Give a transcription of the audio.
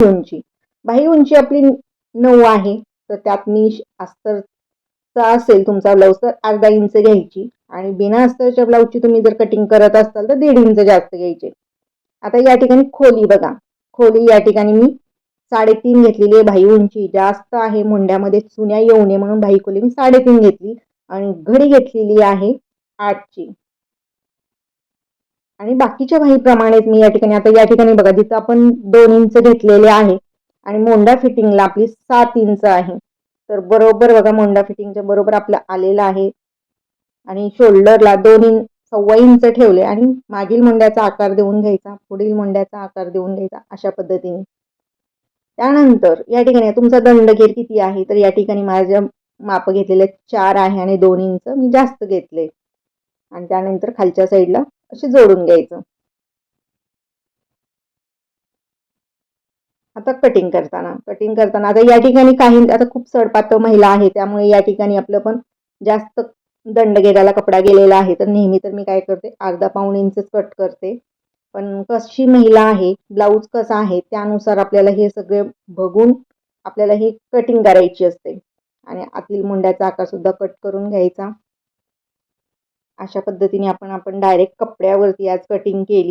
उंची. बाही उंची आपली 9 आहे, तर त्यात मी अस्तरचा असेल तुमचा ब्लाऊज तर अर्धा इंच घ्यायची आणि बिना अस्तरच्या ब्लाऊजची तुम्ही जर कटिंग करत असाल तर 1.5 इंच जास्त घ्यायचे. आता या ठिकाणी खोली बघा, खोली या ठिकाणी मी 3.5 घेतलेली आहे. बाही उंची जास्त आहे, मुंड्यामध्ये चुन्या येऊ नये म्हणून बाही खोली मी 3.5 घेतली आणि घडी घेतलेली आहे 8ची. आणि बाकीच्या बाहीप्रमाणेच मी या ठिकाणी, आता या ठिकाणी बघा जिथं आपण 2 इंच घेतलेले आहे आणि मोंडा फिटिंगला आपली 7 इंच आहे, तर बरोबर बघा मोंडा फिटिंगच्या बरोबर आपलं आलेलं आहे. आणि शोल्डरला 2.25 इंच ठेवले आणि मागील मोंड्याचा आकार देऊन घ्यायचा, पुढील मोंड्याचा आकार देऊन घ्यायचा अशा पद्धतीने. त्यानंतर या ठिकाणी तुमचा दंडघेर किती आहे, तर या ठिकाणी माझ्या माप घेतलेले 4 आहे आणि 2 इंच मी जास्त घेतले आणि त्यानंतर खालच्या साईडला असे जोडून घ्यायचं. आता कटिंग करताना आता या ठिकाणी काही आता खूप सडपातळ महिला आहे, त्यामुळे या ठिकाणी आपलं पण जास्त दंडघेराला कपडा गेलेला आहे, तर नेहमी तर मी काय करते अर्धा-पाऊण इंचच कट करते. पण कशी महिला आहे, ब्लाऊज कसा आहे त्यानुसार आपल्याला हे सगळे बघून आपल्याला ही कटिंग करायची असते आणि आतील मुंड्याचा आकार सुद्धा कट करून घ्यायचा. अशा पद्धतीने आपण डायरेक्ट कपड्यावरती आज कटिंग केली.